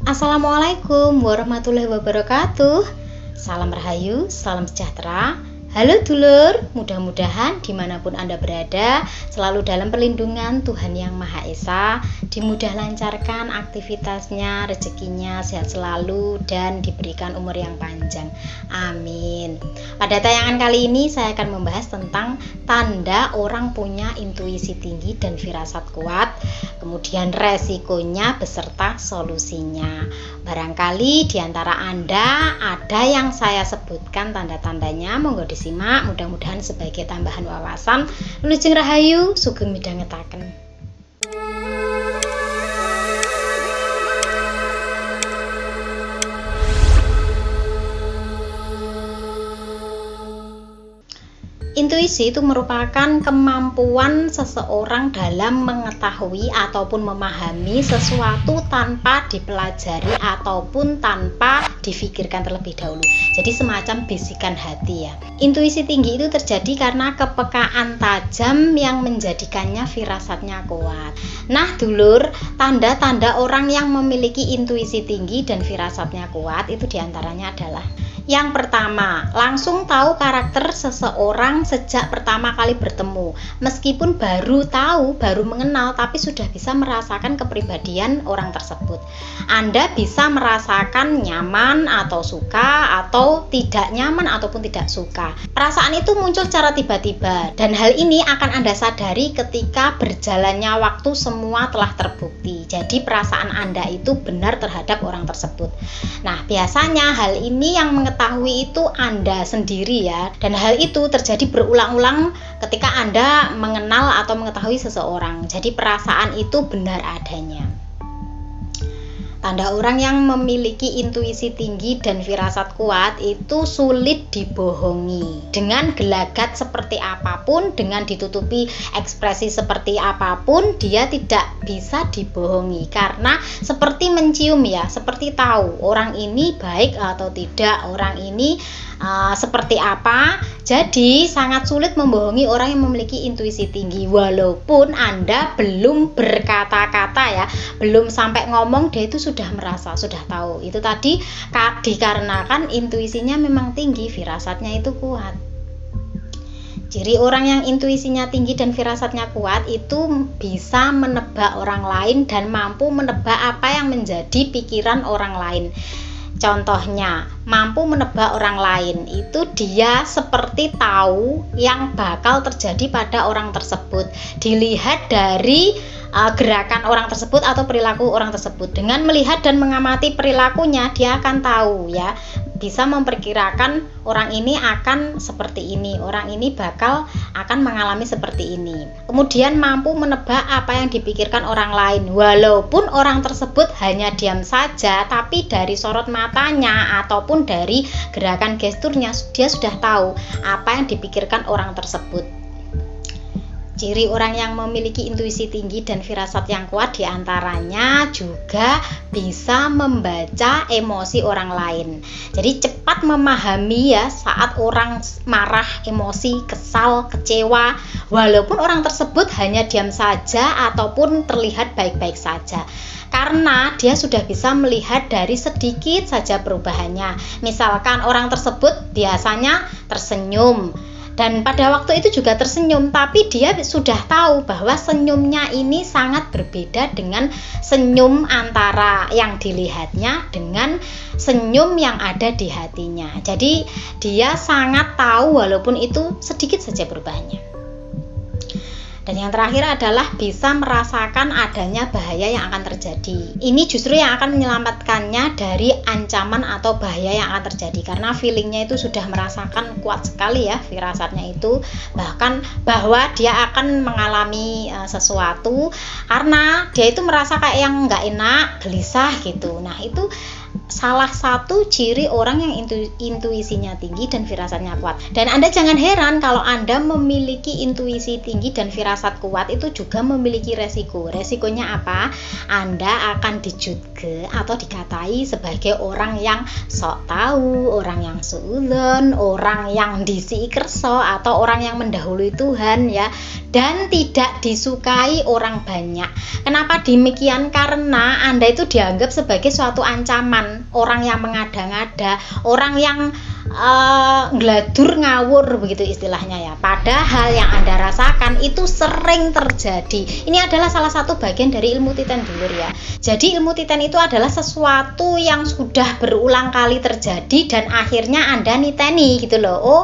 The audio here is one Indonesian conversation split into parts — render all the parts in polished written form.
Assalamualaikum warahmatullahi wabarakatuh. Salam rahayu, salam sejahtera. Halo dulur, mudah-mudahan dimanapun Anda berada selalu dalam perlindungan Tuhan Yang Maha Esa, dimudah lancarkan aktivitasnya, rezekinya sehat selalu, dan diberikan umur yang panjang. Amin. Pada tayangan kali ini saya akan membahas tentang tanda orang punya intuisi tinggi dan firasat kuat, kemudian resikonya beserta solusinya. Barangkali diantara Anda ada yang saya sebutkan tanda-tandanya, monggo disimak, mudah-mudahan sebagai tambahan wawasan. Wilujeng rahayu, sugeng midhangetaken. Intuisi itu merupakan kemampuan seseorang dalam mengetahui ataupun memahami sesuatu tanpa dipelajari ataupun tanpa difikirkan terlebih dahulu. Jadi semacam bisikan hati ya. Intuisi tinggi itu terjadi karena kepekaan tajam yang menjadikannya firasatnya kuat. Nah dulur, tanda-tanda orang yang memiliki intuisi tinggi dan firasatnya kuat itu diantaranya adalah: yang pertama, langsung tahu karakter seseorang sejak pertama kali bertemu. Meskipun baru tahu, baru mengenal, tapi sudah bisa merasakan kepribadian orang tersebut. Anda bisa merasakan nyaman atau suka, atau tidak nyaman ataupun tidak suka. Perasaan itu muncul secara tiba-tiba, dan hal ini akan Anda sadari ketika berjalannya waktu semua telah terbukti. Jadi perasaan Anda itu benar terhadap orang tersebut. Nah, biasanya hal ini yang mengetahui itu Anda sendiri ya, dan hal itu terjadi berulang-ulang ketika Anda mengenal atau mengetahui seseorang. Jadi perasaan itu benar adanya. Tanda orang yang memiliki intuisi tinggi dan firasat kuat itu sulit dibohongi. Dengan gelagat seperti apapun, dengan ditutupi ekspresi seperti apapun, dia tidak bisa dibohongi. Karena seperti mencium ya, seperti tahu orang ini baik atau tidak, orang ini seperti apa. Jadi sangat sulit membohongi orang yang memiliki intuisi tinggi. Walaupun Anda belum berkata-kata ya, belum sampai ngomong, dia itu sudah merasa, sudah tahu. Itu tadi dikarenakan intuisinya memang tinggi, firasatnya itu kuat. Jadi orang yang intuisinya tinggi dan firasatnya kuat itu bisa menebak orang lain dan mampu menebak apa yang menjadi pikiran orang lain. Contohnya, mampu menebak orang lain itu dia seperti tahu yang bakal terjadi pada orang tersebut. Dilihat dari gerakan orang tersebut atau perilaku orang tersebut. Dengan melihat dan mengamati perilakunya, dia akan tahu ya, bisa memperkirakan orang ini akan seperti ini, orang ini akan mengalami seperti ini. Kemudian mampu menebak apa yang dipikirkan orang lain, walaupun orang tersebut hanya diam saja, tapi dari sorot matanya ataupun dari gerakan gesturnya dia sudah tahu apa yang dipikirkan orang tersebut. Ciri orang yang memiliki intuisi tinggi dan firasat yang kuat diantaranya juga bisa membaca emosi orang lain. Jadi cepat memahami ya saat orang marah, emosi, kesal, kecewa, walaupun orang tersebut hanya diam saja ataupun terlihat baik-baik saja. Karena dia sudah bisa melihat dari sedikit saja perubahannya. Misalkan orang tersebut biasanya tersenyum, dan pada waktu itu juga tersenyum, tapi dia sudah tahu bahwa senyumnya ini sangat berbeda dengan senyum antara yang dilihatnya dengan senyum yang ada di hatinya. Jadi dia sangat tahu walaupun itu sedikit saja perubahannya. Dan yang terakhir adalah bisa merasakan adanya bahaya yang akan terjadi. Ini justru yang akan menyelamatkannya dari ancaman atau bahaya yang akan terjadi, karena feelingnya itu sudah merasakan kuat sekali ya firasatnya itu, bahkan bahwa dia akan mengalami sesuatu karena dia itu merasa kayak yang nggak enak, gelisah gitu. Nah itu salah satu ciri orang yang intuisinya tinggi dan firasatnya kuat. Dan Anda jangan heran kalau Anda memiliki intuisi tinggi dan firasat kuat itu juga memiliki resiko. Resikonya apa? Anda akan dijudge atau dikatai sebagai orang yang sok tahu, orang yang suudzon, orang yang disi kerso, atau orang yang mendahului Tuhan ya, dan tidak disukai orang banyak. Kenapa demikian? Karena Anda itu dianggap sebagai suatu ancaman, orang yang mengada-ngada, orang yang ngeladur ngawur begitu istilahnya ya. Padahal yang Anda rasakan itu sering terjadi. Ini adalah salah satu bagian dari ilmu titen dulur ya. Jadi ilmu titen itu adalah sesuatu yang sudah berulang kali terjadi dan akhirnya Anda niteni gitu loh. Oh,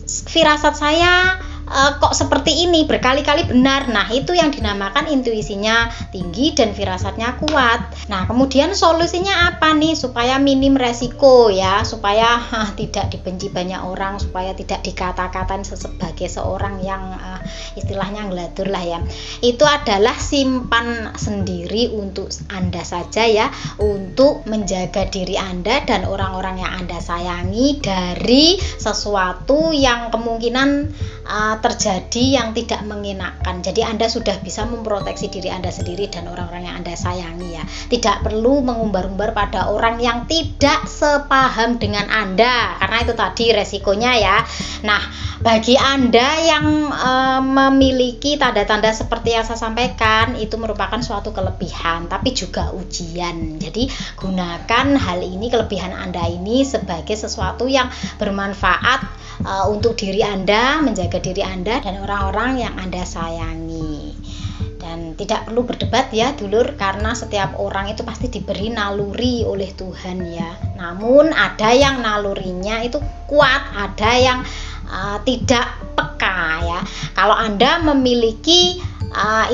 firasat saya kok seperti ini, berkali-kali benar. Nah, itu yang dinamakan intuisinya tinggi dan firasatnya kuat. Nah, kemudian solusinya apa nih supaya minim resiko ya, supaya tidak dibenci banyak orang, supaya tidak dikata-katain sebagai seorang yang istilahnya ngeladur lah ya. Itu adalah simpan sendiri untuk Anda saja ya, untuk menjaga diri Anda dan orang-orang yang Anda sayangi dari sesuatu yang kemungkinan terjadi yang tidak mengenakan. Jadi Anda sudah bisa memproteksi diri Anda sendiri dan orang-orang yang Anda sayangi ya. Tidak perlu mengumbar-umbar pada orang yang tidak sepaham dengan Anda, karena itu tadi resikonya ya. Nah, bagi Anda yang memiliki tanda-tanda seperti yang saya sampaikan, itu merupakan suatu kelebihan tapi juga ujian. Jadi gunakan hal ini, kelebihan Anda ini sebagai sesuatu yang bermanfaat untuk diri Anda, menjaga diri Anda dan orang-orang yang Anda sayangi. Dan tidak perlu berdebat ya dulur, karena setiap orang itu pasti diberi naluri oleh Tuhan ya. Namun ada yang nalurinya itu kuat, ada yang tidak peka ya. Kalau Anda memiliki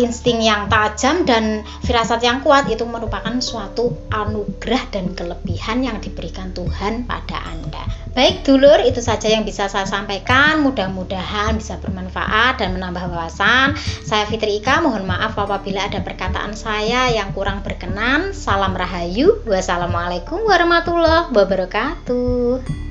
insting yang tajam dan firasat yang kuat, itu merupakan suatu anugerah dan kelebihan yang diberikan Tuhan pada Anda. Baik dulur, itu saja yang bisa saya sampaikan. Mudah-mudahan bisa bermanfaat dan menambah wawasan. Saya Fitri Ika, mohon maaf apabila ada perkataan saya yang kurang berkenan. Salam Rahayu. Wassalamualaikum warahmatullahi wabarakatuh.